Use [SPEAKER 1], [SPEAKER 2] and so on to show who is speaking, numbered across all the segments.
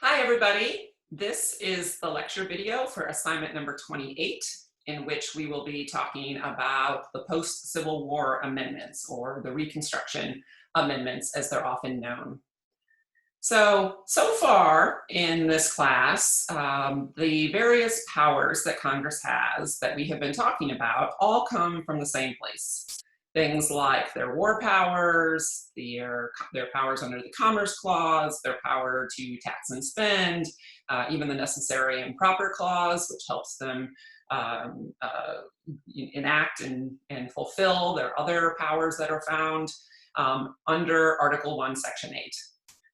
[SPEAKER 1] Hi, everybody. This is the lecture video for assignment number 28, in which we will be talking about the post-Civil War amendments, or the Reconstruction amendments as they're often known. So far in this class, the various powers that Congress has that we have been talking about all come from the same place. Things like their war powers, their powers under the Commerce Clause, their power to tax and spend, even the Necessary and Proper Clause, which helps them enact and fulfill their other powers that are found under Article 1, Section 8.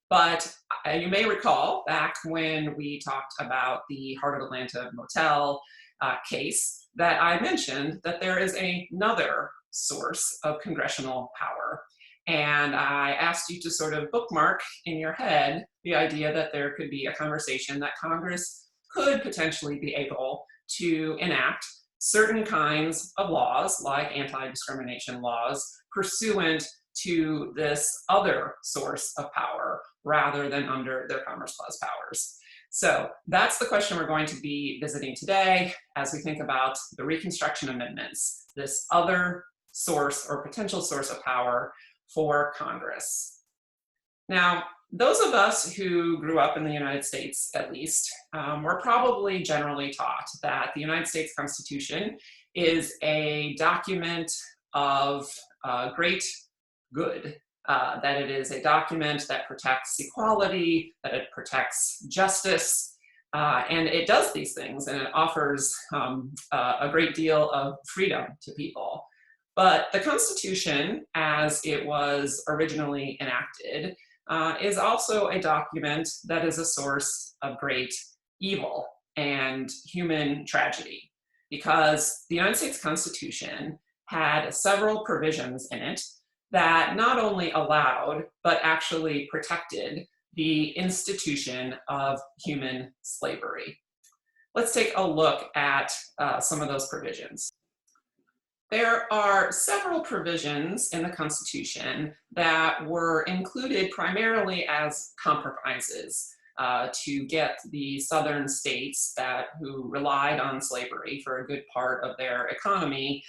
[SPEAKER 1] But you may recall back when we talked about the Heart of Atlanta Motel case that I mentioned that there is another source of congressional power. And I asked you to sort of bookmark in your head the idea that there could be a conversation that Congress could potentially be able to enact certain kinds of laws, like anti-discrimination laws, pursuant to this other source of power rather than under their Commerce Clause powers. So that's the question we're going to be visiting today as we think about the Reconstruction Amendments, this other source or potential source of power for Congress. Now, those of us who grew up in the United States, at least, were probably generally taught that the United States Constitution is a document of great good, that it is a document that protects equality, that it protects justice, and it does these things, and it offers a great deal of freedom to people. But the Constitution, as it was originally enacted, is also a document that is a source of great evil and human tragedy, because the United States Constitution had several provisions in it that not only allowed, but actually protected the institution of human slavery. Let's take a look at some of those provisions. There are several provisions in the Constitution that were included primarily as compromises to get the southern states who relied on slavery for a good part of their economy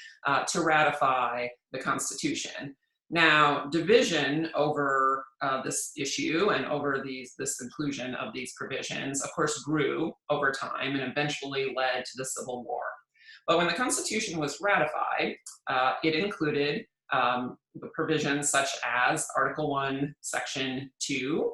[SPEAKER 1] to ratify the Constitution. Now, division over this issue and over this inclusion of these provisions, of course, grew over time and eventually led to the Civil War. But when the Constitution was ratified, it included the provisions such as Article 1, Section 2.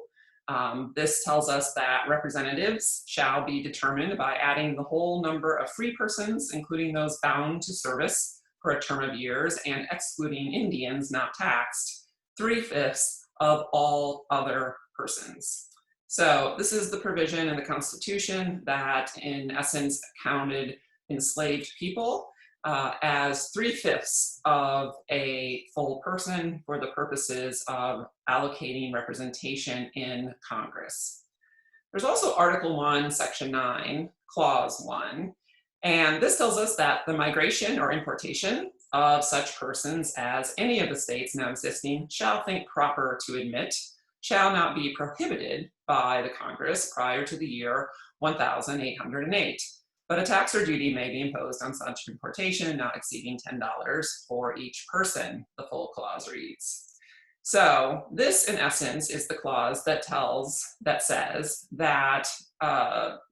[SPEAKER 1] This tells us that representatives shall be determined by adding the whole number of free persons, including those bound to service for a term of years, and excluding Indians not taxed, 3/5 of all other persons. So this is the provision in the Constitution that, in essence, counted enslaved people as 3/5 of a full person for the purposes of allocating representation in Congress. There's also Article 1, Section 9, Clause 1, and this tells us that the migration or importation of such persons as any of the states now existing shall think proper to admit shall not be prohibited by the Congress prior to the year 1808. But a tax or duty may be imposed on such importation not exceeding $10 for each person, the full clause reads. So this, in essence, is the clause that says that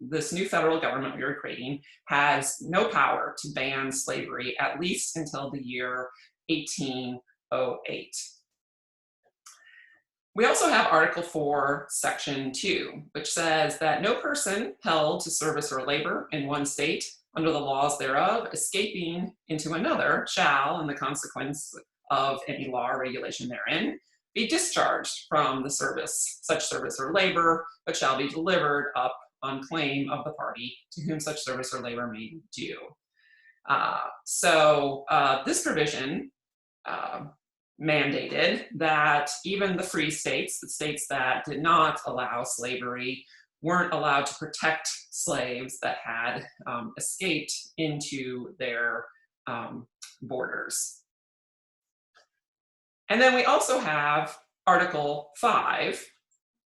[SPEAKER 1] this new federal government we are creating has no power to ban slavery, at least until the year 1808. We also have Article 4, Section 2, which says that no person held to service or labor in one state under the laws thereof, escaping into another, shall, in the consequence of any law or regulation therein, be discharged from the such service or labor, but shall be delivered up on claim of the party to whom such service or labor may be due. This provision mandated that even the free states, the states that did not allow slavery, weren't allowed to protect slaves that had escaped into their borders. And then we also have Article 5,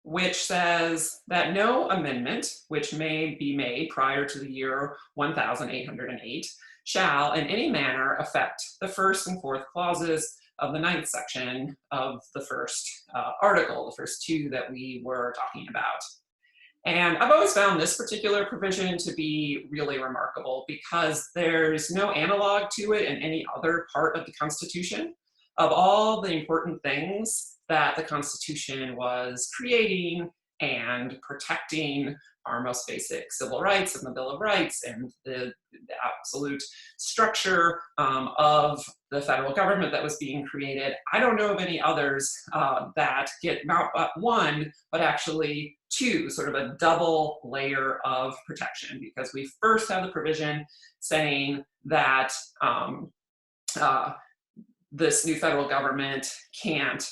[SPEAKER 1] which says that no amendment which may be made prior to the year 1808 shall in any manner affect the first and fourth clauses of the ninth section of the first article, the first two that we were talking about. And I've always found this particular provision to be really remarkable because there's no analog to it in any other part of the Constitution. Of all the important things that the Constitution was creating and protecting, our most basic civil rights and the Bill of Rights and the absolute structure of the federal government that was being created, I don't know of any others that get not one, but actually two, sort of a double layer of protection, because we first have the provision saying that this new federal government can't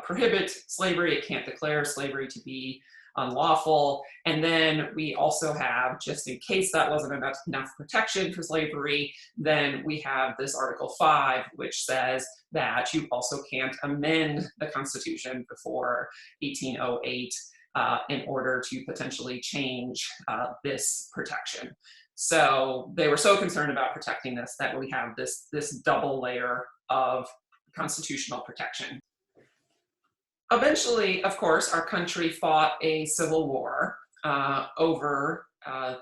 [SPEAKER 1] prohibit slavery, it can't declare slavery to be unlawful. And then we also have, just in case that wasn't enough protection for slavery, then we have this Article 5, which says that you also can't amend the Constitution before 1808 in order to potentially change this protection. So they were so concerned about protecting this that we have this double layer of constitutional protection. Eventually, of course, our country fought a civil war over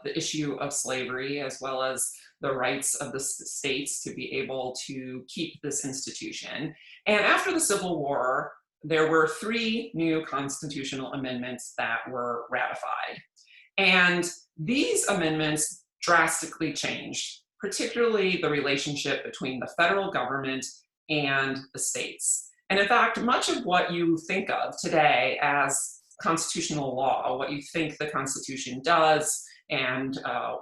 [SPEAKER 1] the issue of slavery, as well as the rights of the states to be able to keep this institution. And after the Civil War, there were 3 new constitutional amendments that were ratified. And these amendments drastically changed, particularly the relationship between the federal government and the states. And in fact, much of what you think of today as constitutional law, what you think the Constitution does and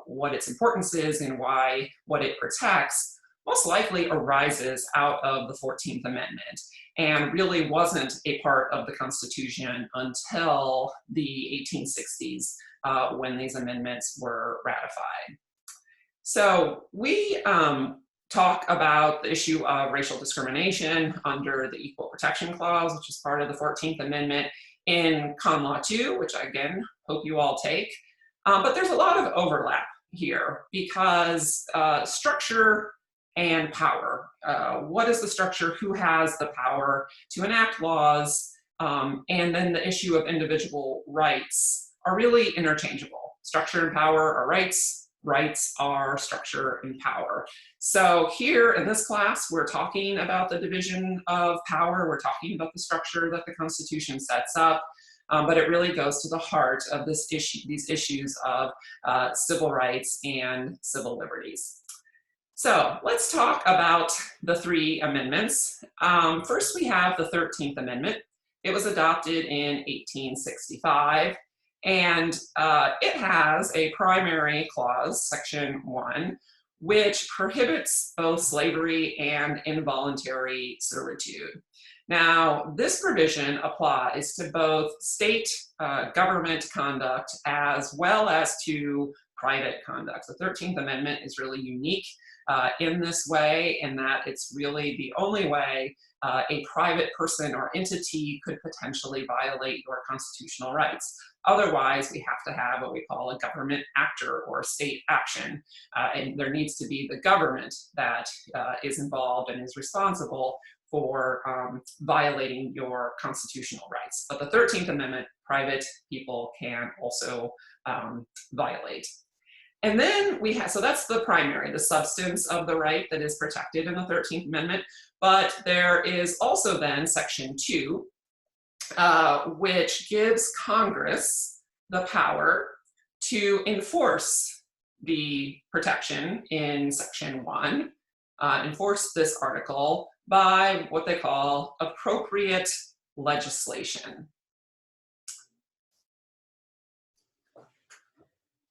[SPEAKER 1] what its importance is and what it protects, most likely arises out of the 14th Amendment and really wasn't a part of the Constitution until the 1860s when these amendments were ratified. So we talk about the issue of racial discrimination under the Equal Protection Clause, which is part of the 14th Amendment, in Conlaw 2, which I, again, hope you all take. But there's a lot of overlap here because structure and power. What is the structure? Who has the power to enact laws? And then the issue of individual rights are really interchangeable. Structure and power are rights. Rights are structure and power. So here in this class, we're talking about the division of power. We're talking about the structure that the Constitution sets up, but it really goes to the heart of this issue, these issues of civil rights and civil liberties. So let's talk about the 3 amendments. First, we have the 13th Amendment. It was adopted in 1865. And it has a primary clause, section 1, which prohibits both slavery and involuntary servitude. Now, this provision applies to both state government conduct as well as to private conduct. The 13th Amendment is really unique in this way, in that it's really the only way a private person or entity could potentially violate your constitutional rights. Otherwise, we have to have what we call a government actor or state action. And there needs to be the government that is involved and is responsible for violating your constitutional rights. But the 13th Amendment, private people can also violate. And then we have, so that's the primary, the substance of the right that is protected in the 13th Amendment. But there is also then section 2, which gives Congress the power to enforce the protection in section 1, enforce this article by what they call appropriate legislation.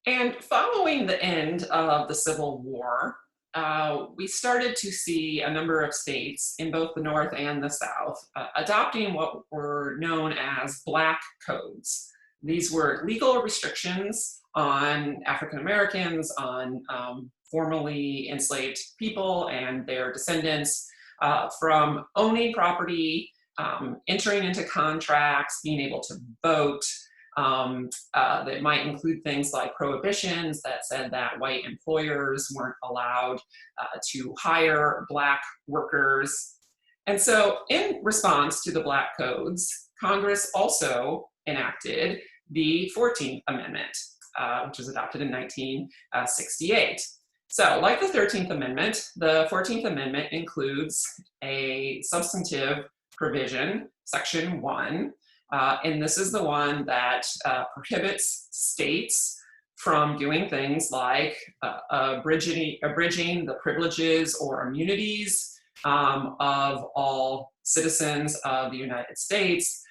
[SPEAKER 1] And following the end of the Civil War, we started to see a number of states in both the North and the South adopting what were known as black codes. These were legal restrictions on African Americans, on formerly enslaved people and their descendants from owning property entering into contracts, being able to vote. That might include things like prohibitions that said that white employers weren't allowed to hire Black workers. And so in response to the Black codes, Congress also enacted the 14th Amendment, which was adopted in 1968. So like the 13th Amendment, the 14th Amendment includes a substantive provision, Section 1, and this is the one that prohibits states from doing things like abridging the privileges or immunities of all citizens of the United States,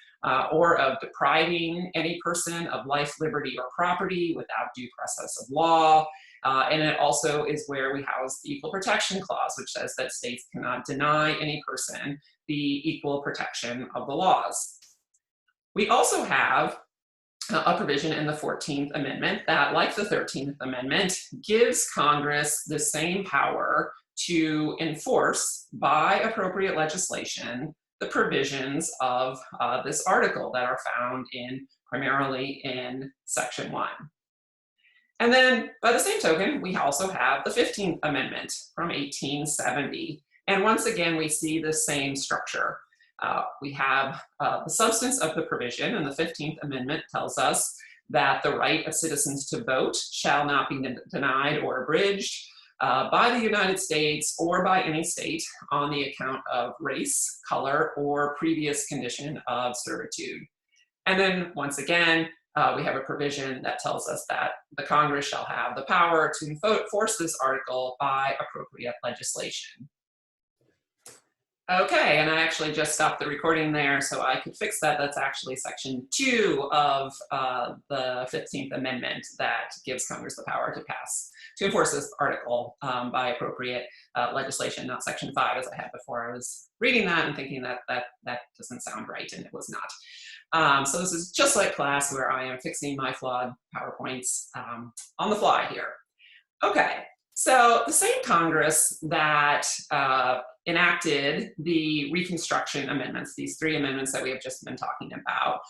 [SPEAKER 1] or of depriving any person of life, liberty, or property without due process of law. And it also is where we house the Equal Protection Clause, which says that states cannot deny any person the equal protection of the laws. We also have a provision in the 14th Amendment that, like the 13th Amendment, gives Congress the same power to enforce by appropriate legislation the provisions of this article that are found primarily in Section 1. And then, by the same token, we also have the 15th Amendment from 1870. And once again, we see the same structure. We have the substance of the provision, and the 15th Amendment tells us that the right of citizens to vote shall not be denied or abridged by the United States or by any state on the account of race, color, or previous condition of servitude. And then, once again, we have a provision that tells us that the Congress shall have the power to enforce this article by appropriate legislation. Okay, and I actually just stopped the recording there so I could fix that. That's actually Section 2 of the 15th Amendment that gives Congress the power to enforce this article by appropriate legislation, not Section 5 as I had before. I was reading that and thinking that doesn't sound right, and it was not. So this is just like class where I am fixing my flawed PowerPoints on the fly here. Okay, so the same Congress that enacted the Reconstruction Amendments, these 3 amendments that we have just been talking about,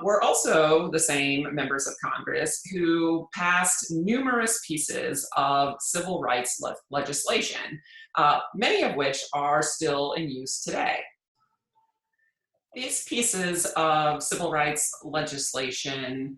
[SPEAKER 1] were also the same members of Congress who passed numerous pieces of civil rights legislation, many of which are still in use today. These pieces of civil rights legislation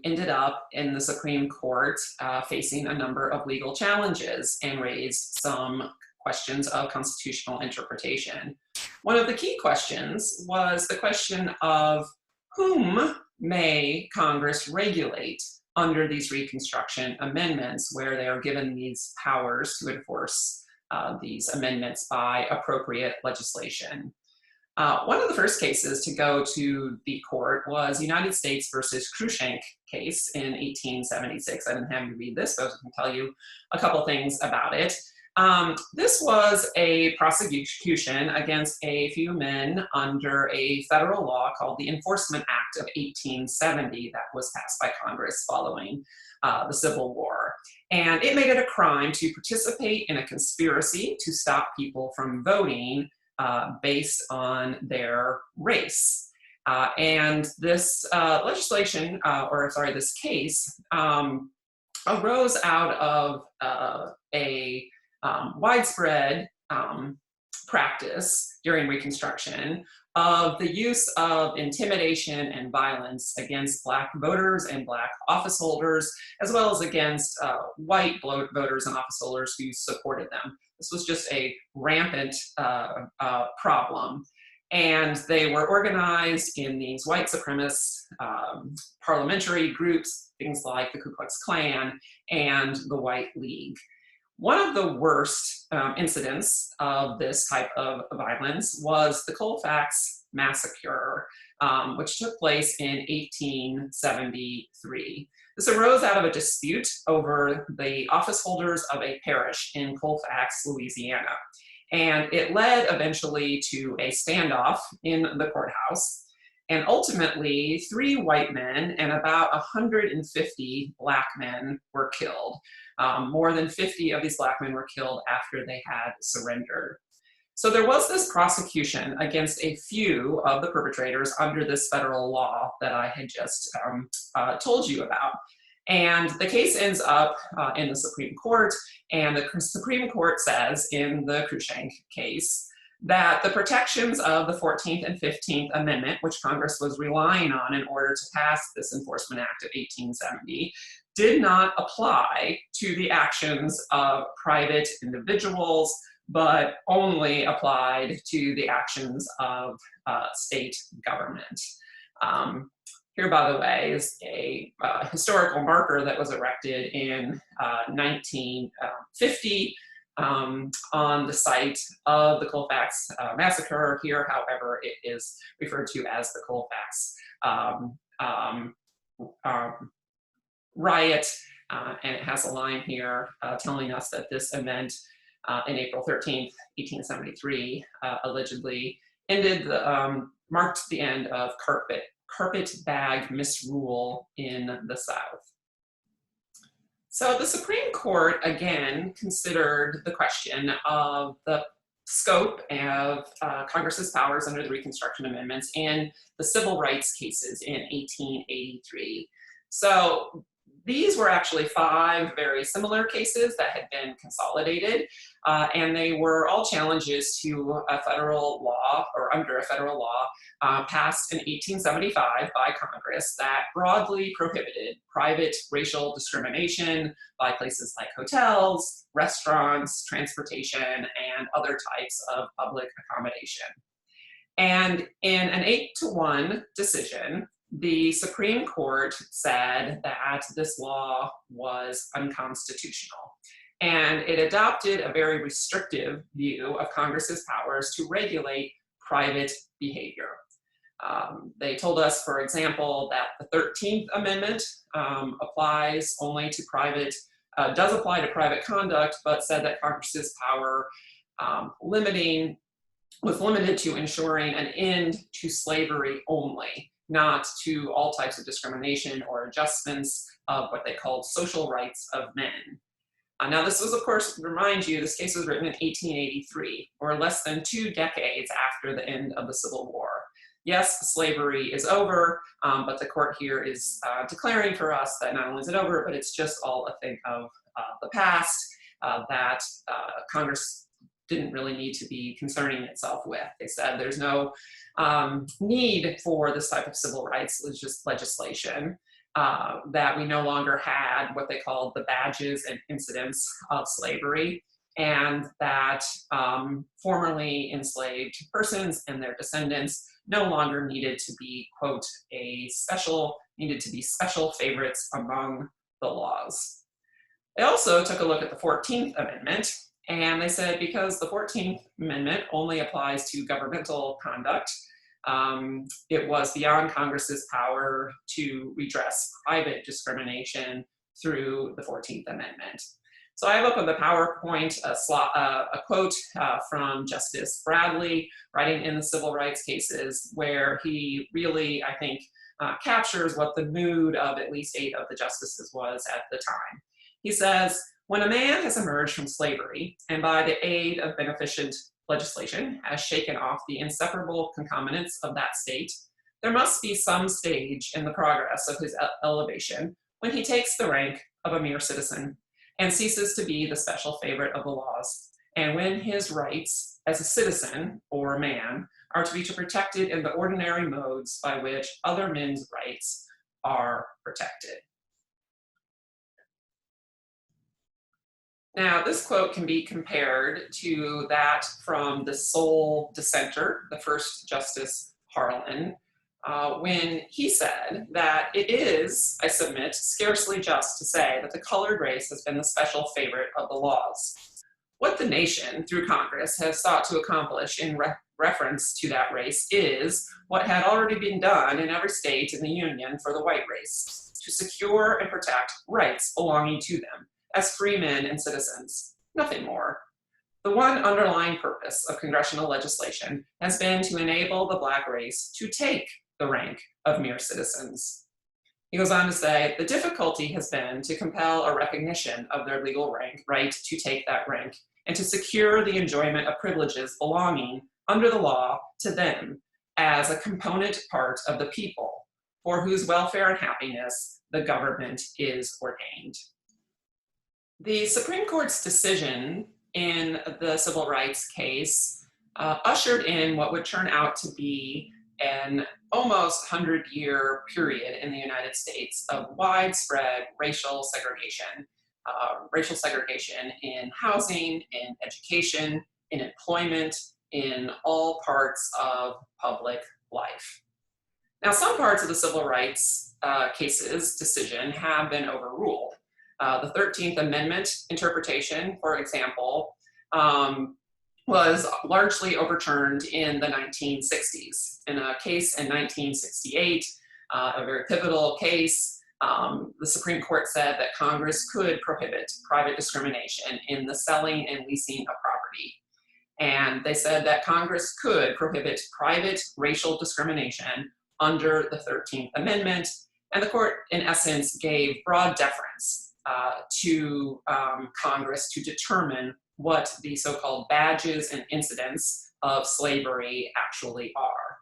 [SPEAKER 1] ended up in the Supreme Court facing a number of legal challenges and raised some questions of constitutional interpretation. One of the key questions was the question of whom may Congress regulate under these Reconstruction Amendments, where they are given these powers to enforce these amendments by appropriate legislation. One of the first cases to go to the court was United States versus Cruikshank case in 1876. I didn't have you read this, but I can tell you a couple things about it. This was a prosecution against a few men under a federal law called the Enforcement Act of 1870 that was passed by Congress following the Civil War. And it made it a crime to participate in a conspiracy to stop people from voting based on their race. And this this case arose out of a widespread practice during Reconstruction of the use of intimidation and violence against Black voters and Black office holders, as well as against white voters and office holders who supported them. This was just a rampant problem. And they were organized in these white supremacist parliamentary groups, things like the Ku Klux Klan and the White League. One of the worst incidents of this type of violence was the Colfax Massacre, which took place in 1873. This arose out of a dispute over the office holders of a parish in Colfax, Louisiana. And it led eventually to a standoff in the courthouse. And ultimately, 3 white men and about 150 Black men were killed. More than 50 of these Black men were killed after they had surrendered. So there was this prosecution against a few of the perpetrators under this federal law that I had just told you about. And the case ends up in the Supreme Court, and the Supreme Court says in the Cruikshank case that the protections of the 14th and 15th Amendment, which Congress was relying on in order to pass this Enforcement Act of 1870, did not apply to the actions of private individuals, but only applied to the actions of state government. Here, by the way, is a historical marker that was erected in 1950 on the site of the Colfax massacre. Here, however, it is referred to as the Colfax riot, and it has a line here telling us that this event in April 13th, 1873, allegedly marked the end of carpetbag misrule in the South. So the Supreme Court again considered the question of the scope of Congress's powers under the Reconstruction Amendments in the civil rights cases in 1883. So these were actually 5 very similar cases that had been consolidated, and they were all challenges to a federal law, or under a federal law, passed in 1875 by Congress that broadly prohibited private racial discrimination by places like hotels, restaurants, transportation, and other types of public accommodation. And in an 8-1 decision, the Supreme Court said that this law was unconstitutional, and it adopted a very restrictive view of Congress's powers to regulate private behavior. They told us, for example, that the 13th Amendment applies only to does apply to private conduct, but said that Congress's power was limited to ensuring an end to slavery only, not to all types of discrimination or adjustments of what they called social rights of men. Now this was, of course, remind you, this case was written in 1883, or less than 2 decades after the end of the Civil War. Yes, slavery is over, but the court here is declaring for us that not only is it over, but it's just all a thing of the past that Congress didn't really need to be concerning itself with. They said there's no need for this type of civil rights legislation, that we no longer had what they called the badges and incidents of slavery, and that formerly enslaved persons and their descendants no longer needed to be, quote, special favorites among the laws. They also took a look at the 14th Amendment, and they said because the 14th Amendment only applies to governmental conduct, it was beyond Congress's power to redress private discrimination through the 14th Amendment. So I have up on the PowerPoint a quote from Justice Bradley, writing in the civil rights cases, where he really, I think, captures what the mood of at least 8 of the justices was at the time. He says, when a man has emerged from slavery and by the aid of beneficent legislation has shaken off the inseparable concomitants of that state, there must be some stage in the progress of his elevation when he takes the rank of a mere citizen and ceases to be the special favorite of the laws, and when his rights as a citizen or a man are to be protected in the ordinary modes by which other men's rights are protected. Now, this quote can be compared to that from the sole dissenter, the first Justice Harlan, when he said that it is, I submit, scarcely just to say that the colored race has been the special favorite of the laws. What the nation, through Congress, has sought to accomplish in reference to that race is what had already been done in every state in the Union for the white race, to secure and protect rights belonging to them as free men and citizens, nothing more. The one underlying purpose of congressional legislation has been to enable the Black race to take the rank of mere citizens. He goes on to say, the difficulty has been to compel a recognition of their legal right to take that rank and to secure the enjoyment of privileges belonging under the law to them as a component part of the people, for whose welfare and happiness the government is ordained. The Supreme Court's decision in the civil rights case ushered in what would turn out to be an almost 100-year period in the United States of widespread racial segregation in housing, in education, in employment, in all parts of public life. Now, some parts of the civil rights case's decision have been overruled. The 13th Amendment interpretation, for example, was largely overturned in the 1960s. In a case in 1968, a very pivotal case, the Supreme Court said that Congress could prohibit private discrimination in the selling and leasing of property. And they said that Congress could prohibit private racial discrimination under the 13th Amendment, and the court, in essence, gave broad deference to Congress to determine what the so-called badges and incidents of slavery actually are.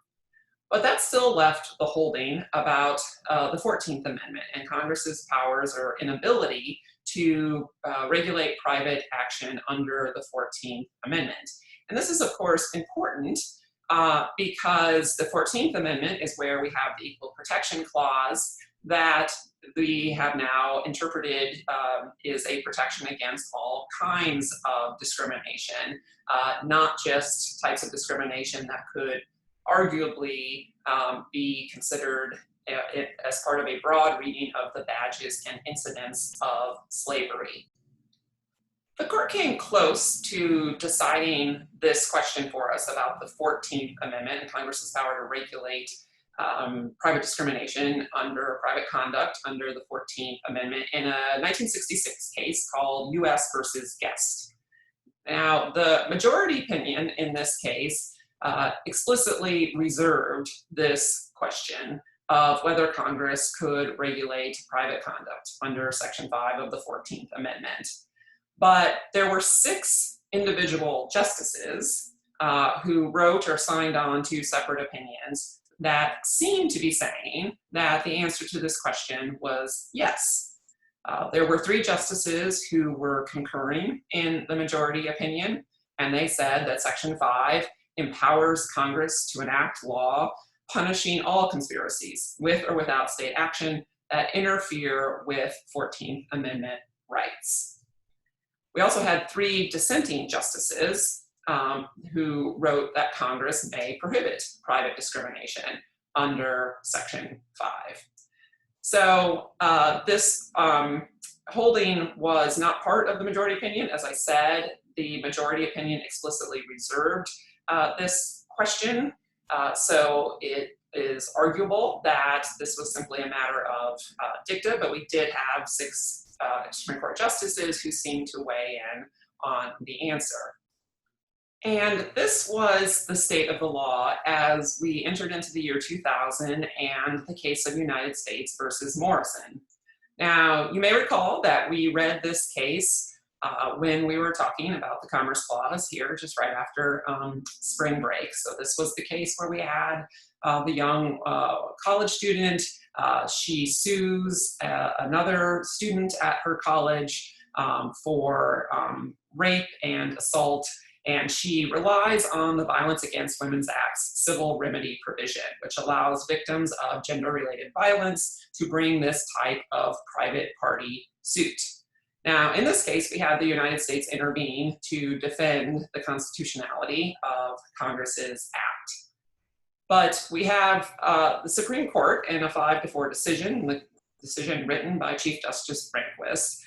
[SPEAKER 1] But that still left the holding about the 14th Amendment and Congress's powers or inability to regulate private action under the 14th Amendment. And this is, of course, important because the 14th Amendment is where we have the Equal Protection Clause that we have now interpreted is a protection against all kinds of discrimination, not just types of discrimination that could arguably be considered as part of a broad reading of the badges and incidents of slavery. The court came close to deciding this question for us about the 14th Amendment and Congress's power to regulate private discrimination under private conduct under the 14th Amendment in a 1966 case called U.S. versus Guest. Now, the majority opinion in this case explicitly reserved this question of whether Congress could regulate private conduct under Section 5 of the 14th Amendment. But there were 6 individual justices who wrote or signed on to separate opinions that seemed to be saying that the answer to this question was yes. There were 3 justices who were concurring in the majority opinion, and they said that Section 5 empowers Congress to enact law punishing all conspiracies with or without state action that interfere with 14th Amendment rights. We also had 3 dissenting justices who wrote that Congress may prohibit private discrimination under Section 5. So this holding was not part of the majority opinion. As I said, the majority opinion explicitly reserved this question. So it is arguable that this was simply a matter of dicta, but we did have 6 Supreme Court justices who seemed to weigh in on the answer. And this was the state of the law as we entered into the year 2000 and the case of United States versus Morrison. Now, you may recall that we read this case when we were talking about the Commerce Clause here just right after spring break. So this was the case where we had the young college student. She sues another student at her college for rape and assault, and she relies on the Violence Against Women's Act's civil remedy provision, which allows victims of gender-related violence to bring this type of private party suit. Now, in this case, we had the United States intervene to defend the constitutionality of Congress's act. But we have the Supreme Court in a 5-4 decision, the decision written by Chief Justice Rehnquist,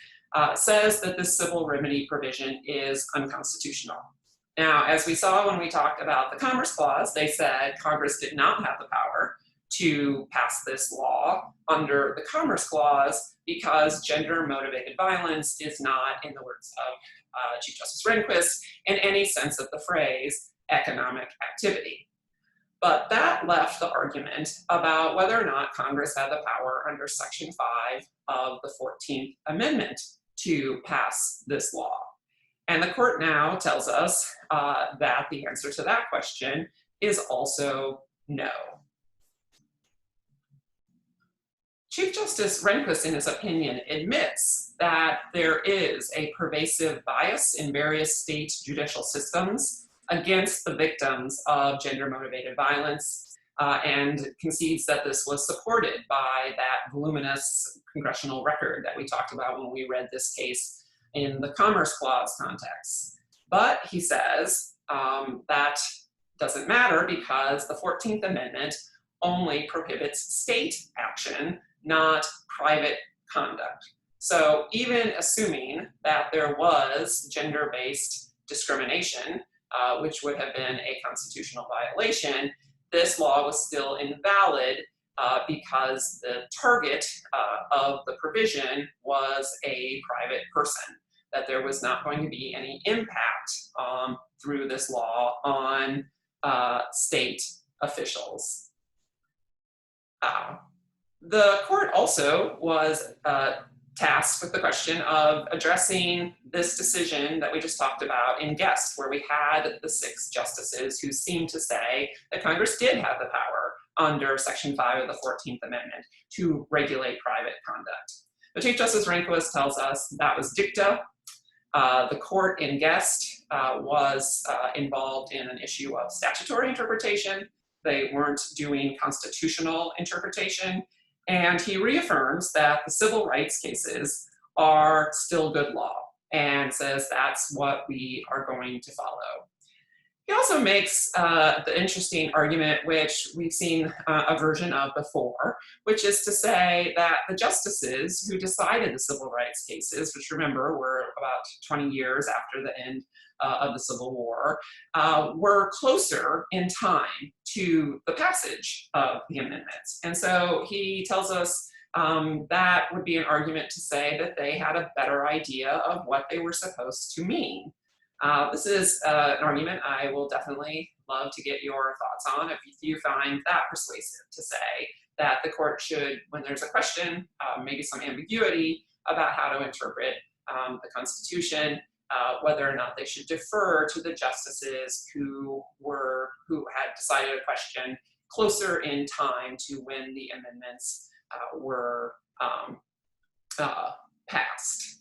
[SPEAKER 1] says that this civil remedy provision is unconstitutional. Now, as we saw when we talked about the Commerce Clause, they said Congress did not have the power to pass this law under the Commerce Clause because gender-motivated violence is not, in the words of Chief Justice Rehnquist, in any sense of the phrase economic activity. But that left the argument about whether or not Congress had the power under Section 5 of the 14th Amendment to pass this law. And the court now tells us that the answer to that question is also no. Chief Justice Rehnquist, in his opinion, admits that there is a pervasive bias in various state judicial systems against the victims of gender-motivated violence, and concedes that this was supported by that voluminous congressional record that we talked about when we read this case in the Commerce Clause context. But he says that doesn't matter because the 14th Amendment only prohibits state action, not private conduct. So even assuming that there was gender-based discrimination, which would have been a constitutional violation, this law was still invalid because the target of the provision was a private person, that there was not going to be any impact through this law on state officials. The court also was tasked with the question of addressing this decision that we just talked about in Guest, where we had the 6 justices who seemed to say that Congress did have the power under Section 5 of the 14th Amendment to regulate private conduct. But Chief Justice Rehnquist tells us that was dicta. The court in Guest was involved in an issue of statutory interpretation. They weren't doing constitutional interpretation. And he reaffirms that the civil rights cases are still good law and says that's what we are going to follow. He also makes the interesting argument, which we've seen a version of before, which is to say that the justices who decided the civil rights cases, which remember were about 20 years after the end of the Civil War, were closer in time to the passage of the amendments. And so he tells us that would be an argument to say that they had a better idea of what they were supposed to mean. This is an argument I will definitely love to get your thoughts on if you find that persuasive, to say that the court should, when there's a question, maybe some ambiguity about how to interpret the Constitution, whether or not they should defer to the justices who had decided a question closer in time to when the amendments were passed.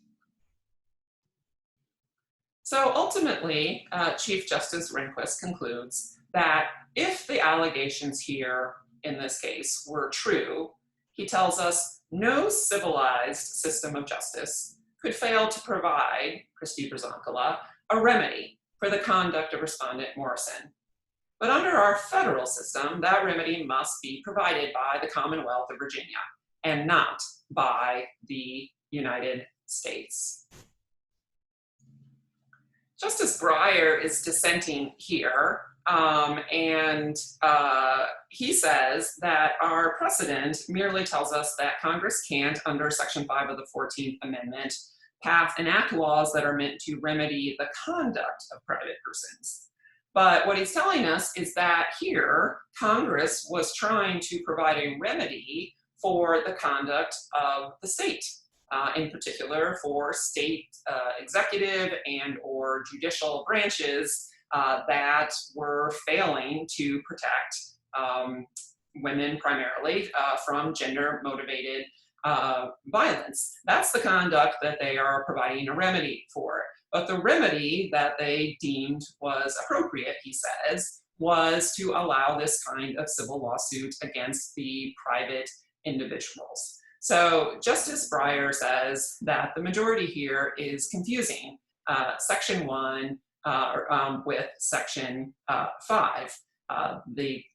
[SPEAKER 1] So ultimately, Chief Justice Rehnquist concludes that if the allegations here in this case were true, he tells us no civilized system of justice could fail to provide Christie Brzonkola a remedy for the conduct of Respondent Morrison. But under our federal system, that remedy must be provided by the Commonwealth of Virginia and not by the United States. Justice Breyer is dissenting here, and he says that our precedent merely tells us that Congress can't, under Section 5 of the 14th Amendment, enact laws that are meant to remedy the conduct of private persons. But what he's telling us is that here, Congress was trying to provide a remedy for the conduct of the state. In particular for state executive and or judicial branches that were failing to protect women primarily from gender-motivated violence. That's the conduct that they are providing a remedy for. But the remedy that they deemed was appropriate, he says, was to allow this kind of civil lawsuit against the private individuals. So Justice Breyer says that the majority here is confusing Section 1 with Section 5. It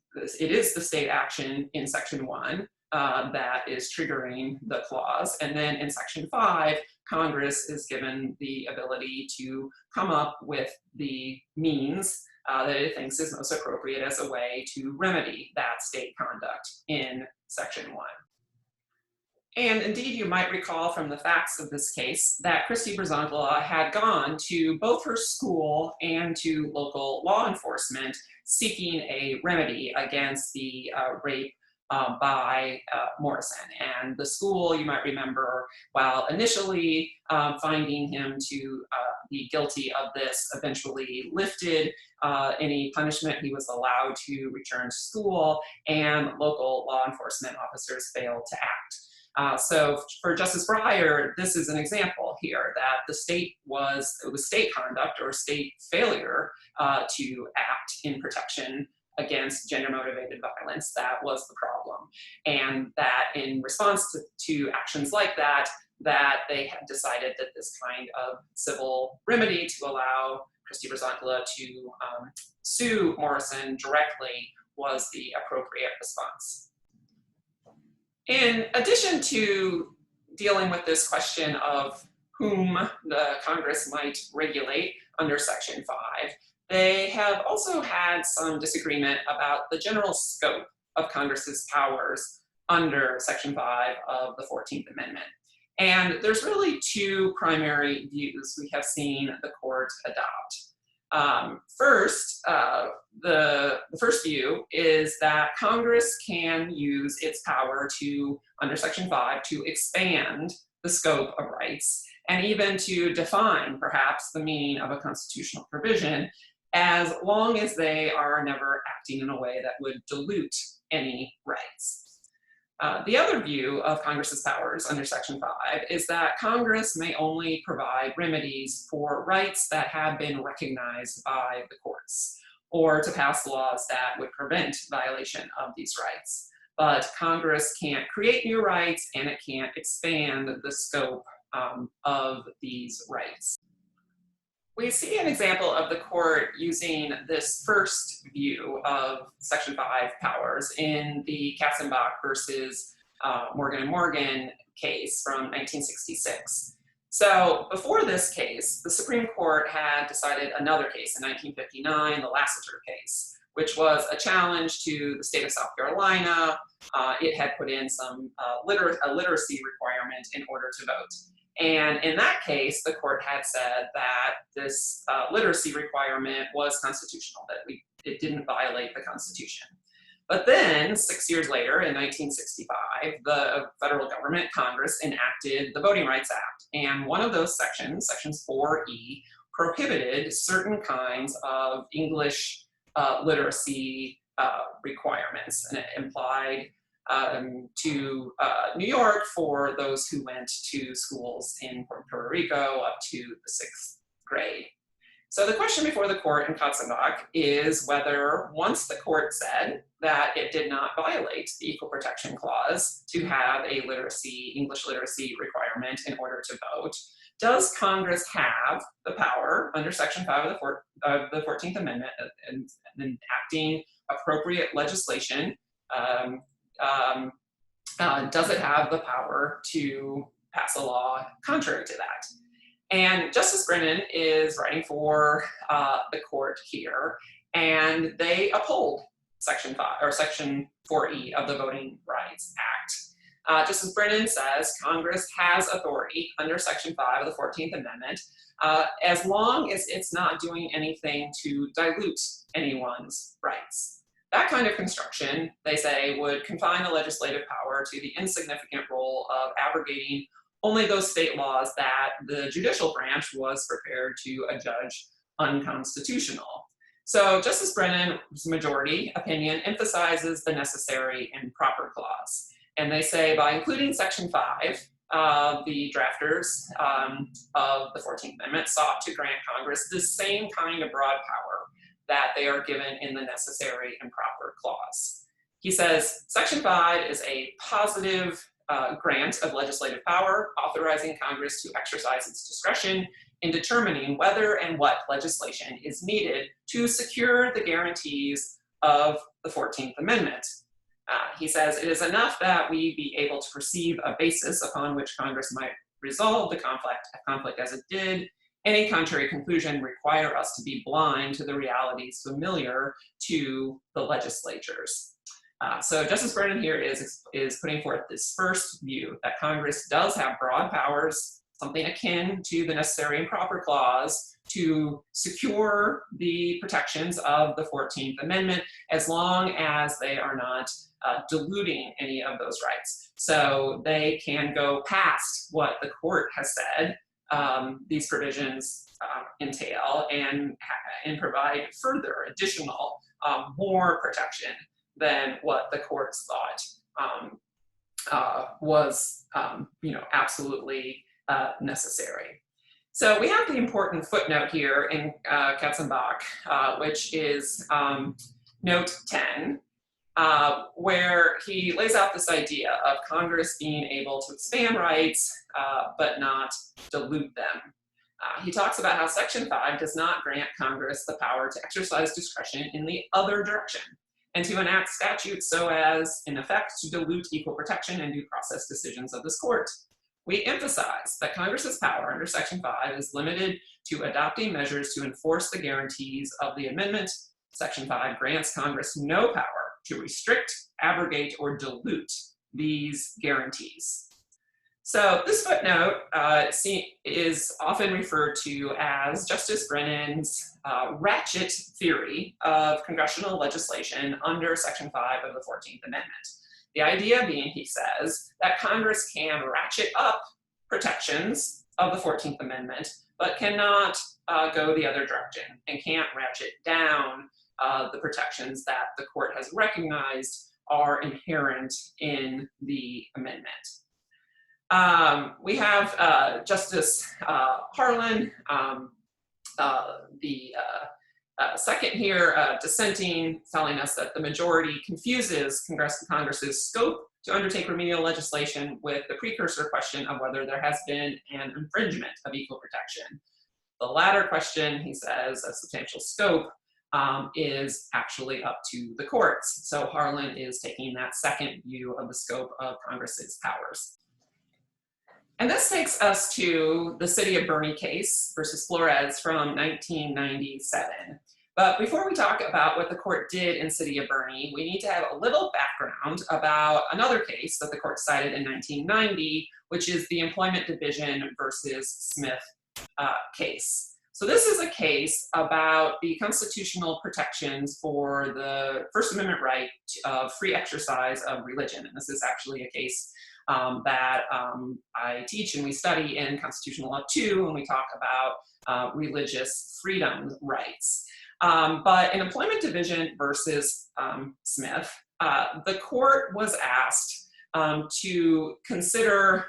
[SPEAKER 1] is the state action in Section 1 that is triggering the clause. And then in Section 5, Congress is given the ability to come up with the means that it thinks is most appropriate as a way to remedy that state conduct in Section 1. And indeed, you might recall from the facts of this case that Christie Brzonkola had gone to both her school and to local law enforcement seeking a remedy against the rape by Morrison. And the school, you might remember, while initially finding him to the guilty of this eventually lifted any punishment. He was allowed to return to school, and local law enforcement officers failed to act. So for Justice Breyer, this is an example here that it was state conduct or state failure to act in protection against gender-motivated violence that was the problem. And that in response to actions like that, that they had decided that this kind of civil remedy to allow Christy Brzonkola to sue Morrison directly was the appropriate response. In addition to dealing with this question of whom the Congress might regulate under Section 5, they have also had some disagreement about the general scope of Congress's powers under Section 5 of the 14th Amendment. And there's really two primary views we have seen the court adopt. First, the first view is that Congress can use its power to, under Section 5, to expand the scope of rights and even to define perhaps the meaning of a constitutional provision, as long as they are never acting in a way that would dilute any rights. The other view of Congress's powers under Section 5 is that Congress may only provide remedies for rights that have been recognized by the courts, or to pass laws that would prevent violation of these rights. But Congress can't create new rights, and it can't expand the scope of these rights. We see an example of the court using this first view of Section 5 powers in the Katzenbach versus Morgan & Morgan case from 1966. So before this case, the Supreme Court had decided another case in 1959, the Lassiter case, which was a challenge to the state of South Carolina. It had put in some literacy requirement in order to vote. And in that case, the court had said that this literacy requirement was constitutional, that it didn't violate the Constitution. But then, 6 years later, in 1965, the federal government, Congress, enacted the Voting Rights Act. And one of those sections, Sections 4E, prohibited certain kinds of English literacy requirements, and it implied to New York for those who went to schools in Puerto Rico up to the 6th grade. So the question before the court in Katzenbach is whether, once the court said that it did not violate the Equal Protection Clause to have a English literacy requirement in order to vote, does Congress have the power under Section 5 of the 14th Amendment in enacting appropriate legislation? Does it have the power to pass a law contrary to that? And Justice Brennan is writing for the court here, and they uphold Section 5 or Section 4E of the Voting Rights Act. Justice Brennan says Congress has authority under Section 5 of the 14th Amendment as long as it's not doing anything to dilute anyone's rights. That kind of construction, they say, would confine the legislative power to the insignificant role of abrogating only those state laws that the judicial branch was prepared to adjudge unconstitutional. So Justice Brennan's majority opinion emphasizes the necessary and proper clause. And they say by including Section 5, the drafters of the 14th Amendment sought to grant Congress the same kind of broad power that they are given in the necessary and proper clause. He says Section 5 is a positive grant of legislative power, authorizing Congress to exercise its discretion in determining whether and what legislation is needed to secure the guarantees of the 14th Amendment. He says it is enough that we be able to perceive a basis upon which Congress might resolve the conflict as it did. Any contrary conclusion require us to be blind to the realities familiar to the legislatures. So Justice Brennan here is putting forth this first view that Congress does have broad powers, something akin to the necessary and proper clause, to secure the protections of the 14th Amendment as long as they are not diluting any of those rights. So they can go past what the court has said these provisions entail and provide further additional more protection than what the courts thought was absolutely necessary. So we have the important footnote here in Katzenbach, which is note 10, where he lays out this idea of Congress being able to expand rights, but not dilute them. He talks about how Section 5 does not grant Congress the power to exercise discretion in the other direction and to enact statutes so as, in effect, to dilute equal protection and due process decisions of this court. We emphasize that Congress's power under Section 5 is limited to adopting measures to enforce the guarantees of the amendment. Section 5 grants Congress no power to restrict, abrogate, or dilute these guarantees. So this footnote is often referred to as Justice Brennan's ratchet theory of congressional legislation under Section 5 of the 14th Amendment. The idea being, he says, that Congress can ratchet up protections of the 14th Amendment, but cannot go the other direction and can't ratchet down the protections that the court has recognized are inherent in the amendment. We have Justice Harlan, the second here, dissenting, telling us that the majority confuses Congress's scope to undertake remedial legislation with the precursor question of whether there has been an infringement of equal protection. The latter question, he says, of substantial scope, is actually up to the courts. So Harlan is taking that second view of the scope of Congress's powers. And this takes us to the City of Boerne case versus Flores from 1997. But before we talk about what the court did in City of Boerne, we need to have a little background about another case that the court cited in 1990, which is the Employment Division versus Smith case. So this is a case about the constitutional protections for the First Amendment right of free exercise of religion. And this is actually a case that I teach and we study in Constitutional Law 2 when we talk about religious freedom rights. But in Employment Division versus Smith, the court was asked to consider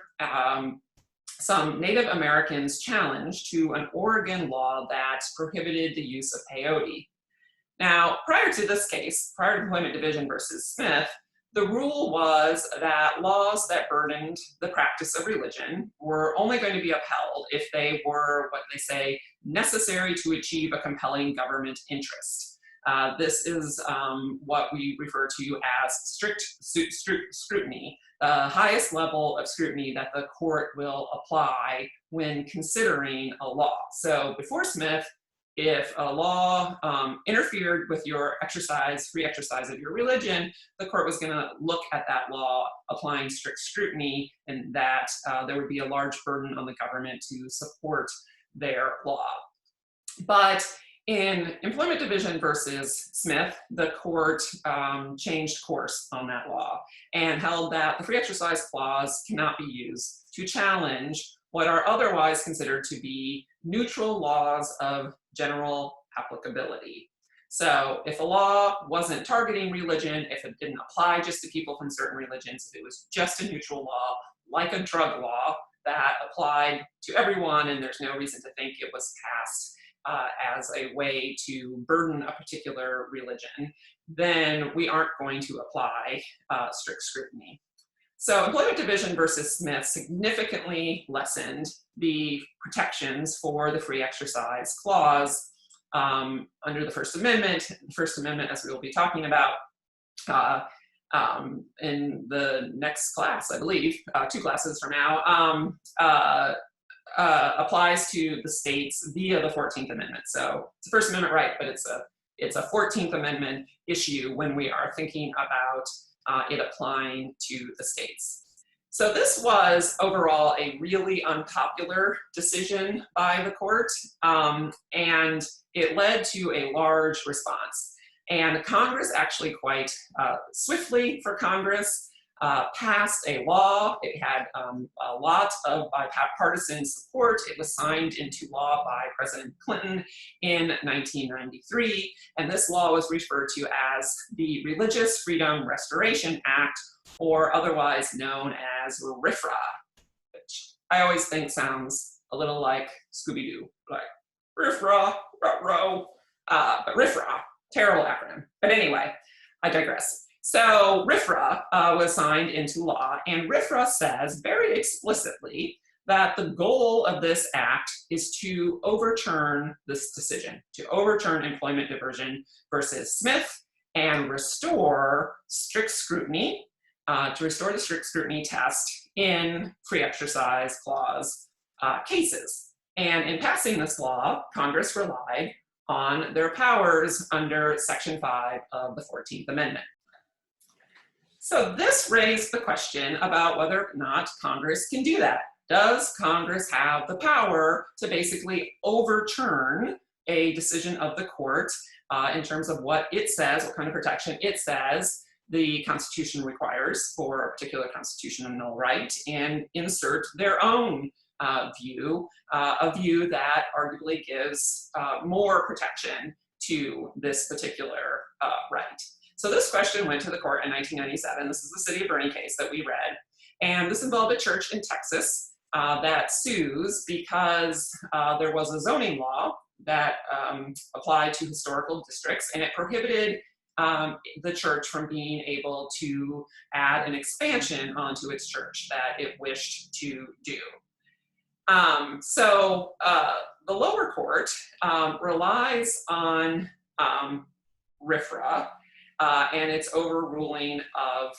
[SPEAKER 1] some Native Americans' challenge to an Oregon law that prohibited the use of peyote. Now, prior to this case, prior to Employment Division versus Smith, the rule was that laws that burdened the practice of religion were only going to be upheld if they were, what they say, necessary to achieve a compelling government interest. This is what we refer to as strict scrutiny, the highest level of scrutiny that the court will apply when considering a law. So before Smith, if a law interfered with your free exercise of your religion, the court was going to look at that law applying strict scrutiny, and that there would be a large burden on the government to support their law. But in Employment Division versus Smith, the court changed course on that law and held that the free exercise clause cannot be used to challenge what are otherwise considered to be neutral laws of general applicability. So if a law wasn't targeting religion, if it didn't apply just to people from certain religions, if it was just a neutral law, like a drug law that applied to everyone and there's no reason to think it was passed as a way to burden a particular religion, then we aren't going to apply strict scrutiny. So Employment Division versus Smith significantly lessened the protections for the free exercise clause under the First Amendment. The First Amendment, as we will be talking about in the next class, I believe, 2 classes from now, applies to the states via the 14th Amendment. So it's a First Amendment right, but it's a 14th Amendment issue when we are thinking about it applying to the states. So this was overall a really unpopular decision by the court, and it led to a large response. And Congress actually quite swiftly for Congress passed a law. It had a lot of bipartisan support. It was signed into law by President Clinton in 1993, and this law was referred to as the Religious Freedom Restoration Act, or otherwise known as RFRA, which I always think sounds a little like Scooby-Doo, like RFRA, ruh-roh, but RFRA, terrible acronym. But anyway, I digress. So RFRA was signed into law, and RFRA says very explicitly that the goal of this act is to overturn this decision, to overturn employment diversion versus Smith and restore strict scrutiny, to restore the strict scrutiny test in free exercise clause cases. And in passing this law, Congress relied on their powers under Section 5 of the 14th Amendment. So this raised the question about whether or not Congress can do that. Does Congress have the power to basically overturn a decision of the court in terms of what it says, what kind of protection it says the Constitution requires for a particular constitutional right, and insert their own view, a view that arguably gives more protection to this particular right? So this question went to the court in 1997. This is the City of Boerne case that we read. And this involved a church in Texas that sues because there was a zoning law that applied to historical districts, and it prohibited the church from being able to add an expansion onto its church that it wished to do. So the lower court relies on RFRA and its overruling of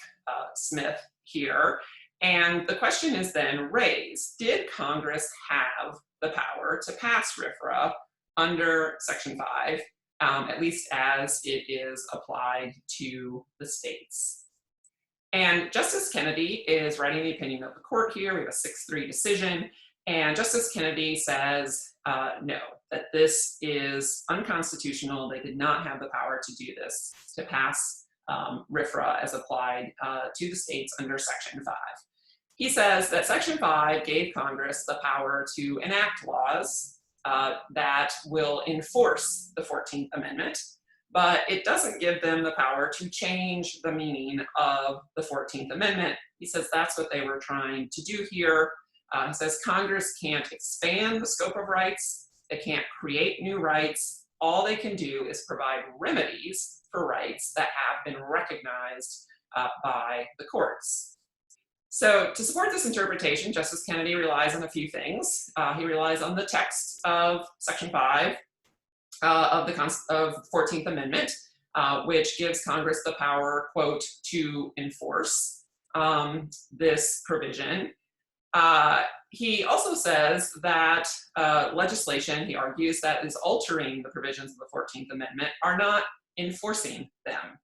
[SPEAKER 1] Smith here. And the question is then raised, did Congress have the power to pass RFRA under Section 5, at least as it is applied to the states? And Justice Kennedy is writing the opinion of the court here. We have a 6-3 decision. And Justice Kennedy says, no, that this is unconstitutional. They did not have the power to do this, to pass RFRA as applied to the states under Section 5. He says that Section 5 gave Congress the power to enact laws that will enforce the 14th Amendment, but it doesn't give them the power to change the meaning of the 14th Amendment. He says that's what they were trying to do here. He says Congress can't expand the scope of rights. They can't create new rights. All they can do is provide remedies for rights that have been recognized by the courts. So to support this interpretation, Justice Kennedy relies on a few things. He relies on the text of Section 5 of the 14th Amendment, which gives Congress the power, quote, to enforce this provision. He also says that legislation, he argues, that is altering the provisions of the 14th Amendment are not enforcing them.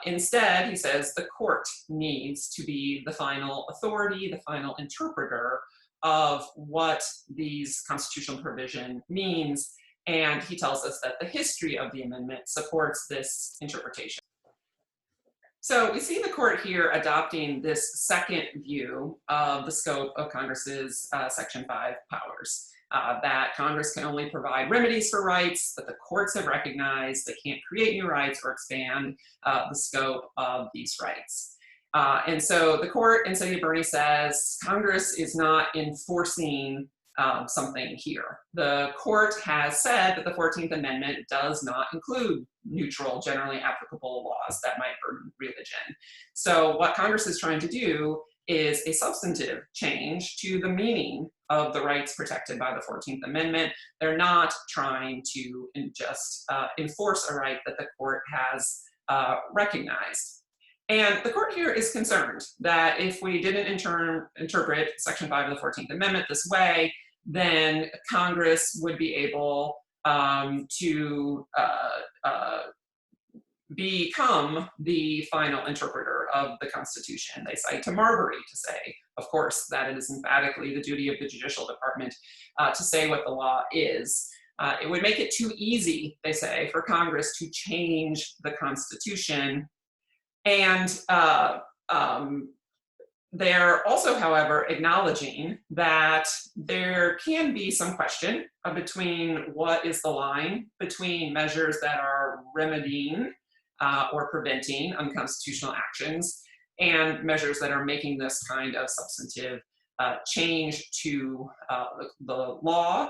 [SPEAKER 1] Instead, he says the court needs to be the final authority, the final interpreter of what these constitutional provision means, and he tells us that the history of the amendment supports this interpretation. So we see the court here adopting this second view of the scope of Congress's Section 5 powers, that Congress can only provide remedies for rights that the courts have recognized. They can't create new rights or expand the scope of these rights. And so the court in City of Boerne says Congress is not enforcing something here. The court has said that the 14th Amendment does not include neutral, generally applicable laws that might burden religion. So what Congress is trying to do is a substantive change to the meaning of the rights protected by the 14th Amendment. They're not trying to just enforce a right that the court has recognized. And the court here is concerned that if we didn't interpret Section 5 of the 14th Amendment this way, then Congress would be able to become the final interpreter of the Constitution. They cite to Marbury to say, of course, that it is emphatically the duty of the judicial department to say what the law is. It would make it too easy, they say, for Congress to change the Constitution. And they're also, however, acknowledging that there can be some question between what is the line between measures that are remedying or preventing unconstitutional actions and measures that are making this kind of substantive change to the law.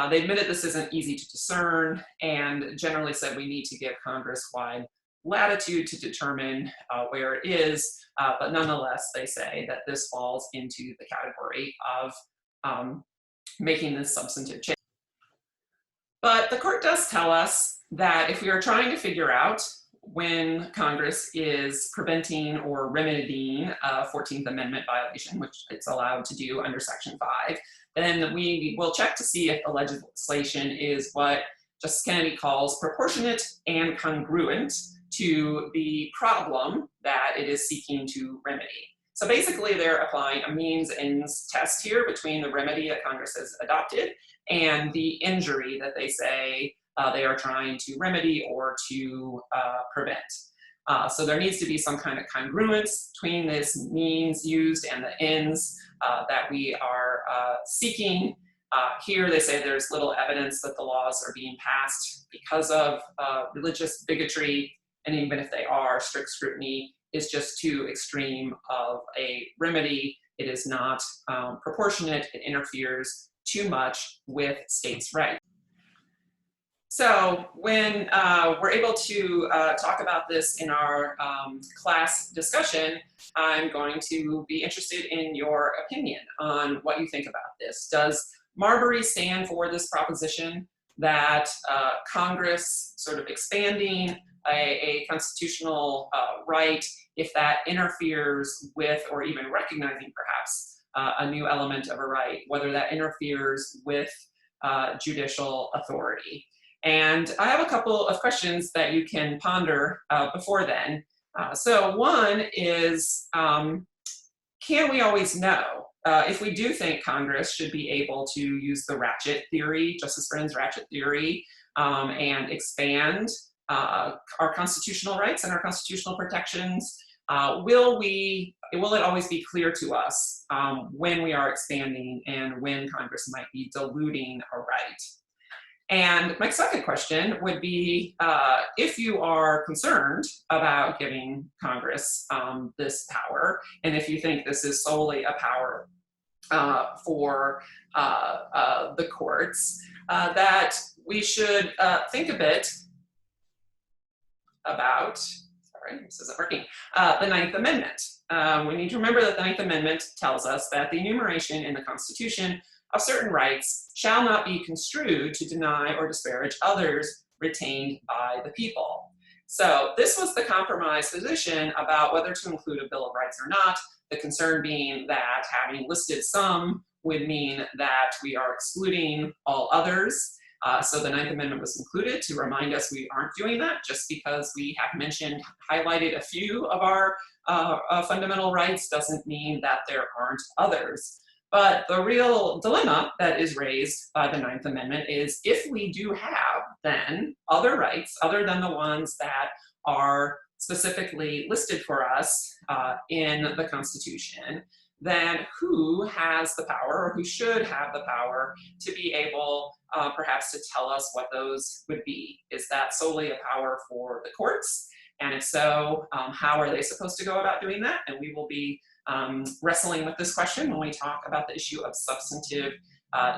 [SPEAKER 1] They admitted this isn't easy to discern and generally said we need to give Congress wide latitude to determine where it is, but nonetheless, they say that this falls into the category of making this substantive change. But the court does tell us that if we are trying to figure out when Congress is preventing or remedying a 14th Amendment violation, which it's allowed to do under Section 5, then we will check to see if the legislation is what Justice Kennedy calls proportionate and congruent to the problem that it is seeking to remedy. So basically, they're applying a means-ends test here between the remedy that Congress has adopted and the injury that they say they are trying to remedy or to prevent. So there needs to be some kind of congruence between this means used and the ends that we are seeking. Here they say there's little evidence that the laws are being passed because of religious bigotry, and even if they are, strict scrutiny is just too extreme of a remedy. It is not proportionate. It interferes too much with states' rights. So when we're able to talk about this in our class discussion, I'm going to be interested in your opinion on what you think about this. Does Marbury stand for this proposition that Congress sort of expanding a constitutional right, if that interferes with, or even recognizing perhaps a new element of a right, whether that interferes with judicial authority? And I have a couple of questions that you can ponder before then. So one is, can we always know if we do think Congress should be able to use the ratchet theory, Justice Brennan's ratchet theory, and expand our constitutional rights and our constitutional protections? Will it always be clear to us when we are expanding and when Congress might be diluting a right? And my second question would be, if you are concerned about giving Congress this power, and if you think this is solely a power for the courts, that we should think a bit about, sorry, this isn't working, the Ninth Amendment. We need to remember that the Ninth Amendment tells us that the enumeration in the Constitution of certain rights shall not be construed to deny or disparage others retained by the people. So this was the compromise position about whether to include a Bill of Rights or not, the concern being that having listed some would mean that we are excluding all others. So the Ninth Amendment was included to remind us we aren't doing that just because we have highlighted a few of our fundamental rights doesn't mean that there aren't others. But the real dilemma that is raised by the Ninth Amendment is if we do have then other rights other than the ones that are specifically listed for us in the Constitution, then who has the power or who should have the power to be able perhaps to tell us what those would be? Is that solely a power for the courts? And if so, how are they supposed to go about doing that? And we will be wrestling with this question when we talk about the issue of substantive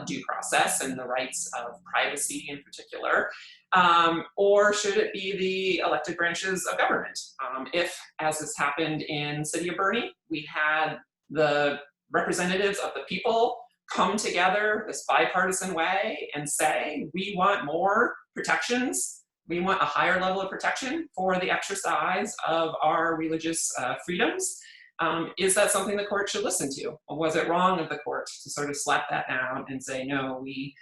[SPEAKER 1] due process and the rights of privacy in particular. Or should it be the elected branches of government? If, as has happened in the city of Boerne, we had the representatives of the people come together this bipartisan way and say, we want more protections. We want a higher level of protection for the exercise of our religious freedoms. Is that something the court should listen to? Or was it wrong of the court to sort of slap that down and say, no, we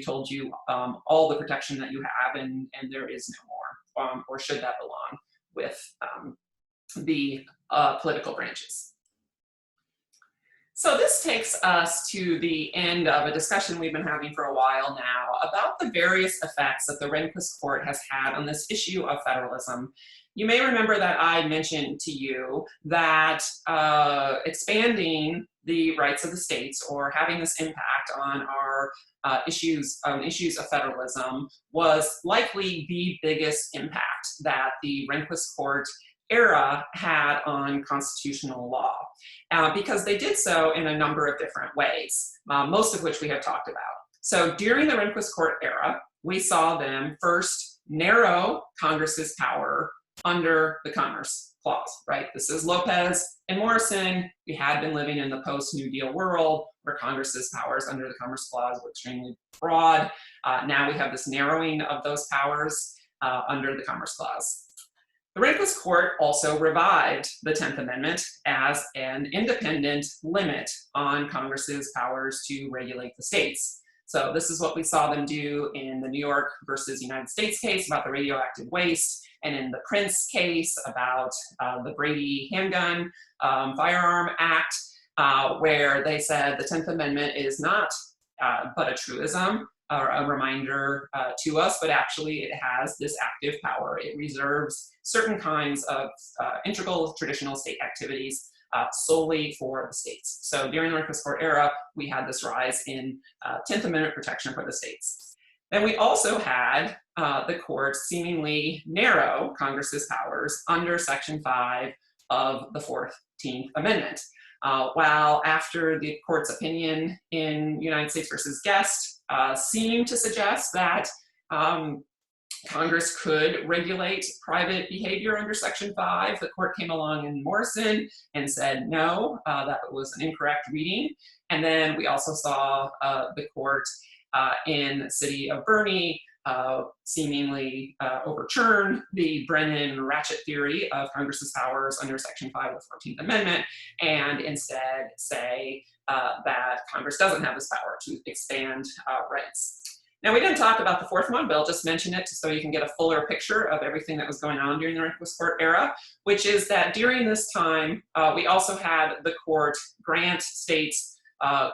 [SPEAKER 1] told you all the protection that you have and there is no more? Or should that belong with the political branches? So this takes us to the end of a discussion we've been having for a while now about the various effects that the Rehnquist court has had on this issue of federalism. you may remember that I mentioned to you that expanding the rights of the states or having this impact on our issues of federalism was likely the biggest impact that the Rehnquist court era had on constitutional law, because they did so in a number of different ways, most of which we have talked about. So during the Rehnquist court era, we saw them first narrow Congress's power under the Commerce Clause, right? This is Lopez and Morrison. We had been living in the post-New Deal world where Congress's powers under the Commerce Clause were extremely broad. Now we have this narrowing of those powers under the Commerce Clause. The Rehnquist court also revived the 10th Amendment as an independent limit on Congress's powers to regulate the states. So this is what we saw them do in the New York versus United States case about the radioactive waste, and in the Prince case about the Brady Handgun Firearm Act, where they said the 10th Amendment is not but a truism or a reminder to us, but actually it has this active power. It reserves certain kinds of integral traditional state activities solely for the states. So during the Rehnquist court era, we had this rise in 10th Amendment protection for the states. Then we also had the court seemingly narrow Congress's powers under Section 5 of the 14th Amendment. While after the court's opinion in United States versus Guest seemed to suggest that Congress could regulate private behavior under Section 5, the court came along in Morrison and said no, that was an incorrect reading. And then we also saw the court in the city of Boerne seemingly overturn the Brennan ratchet theory of Congress's powers under Section 5 of the 14th Amendment, and instead say that Congress doesn't have this power to expand rights. Now, we didn't talk about the fourth one, but I'll just mention it so you can get a fuller picture of everything that was going on during the Rehnquist court era, which is that during this time, we also had the court grant states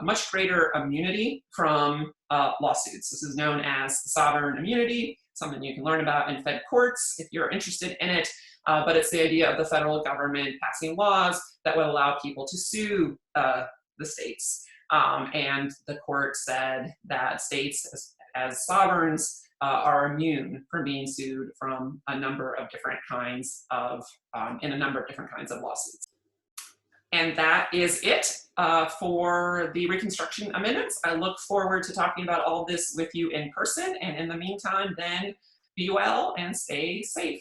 [SPEAKER 1] much greater immunity from lawsuits. This is known as sovereign immunity, something you can learn about in Fed courts if you're interested in it, but it's the idea of the federal government passing laws that would allow people to sue the states. And the court said that states as sovereigns are immune from being sued from a number of different kinds of, in a number of different kinds of lawsuits. And that is it for the Reconstruction Amendments. I look forward to talking about all this with you in person. And in the meantime, then be well and stay safe.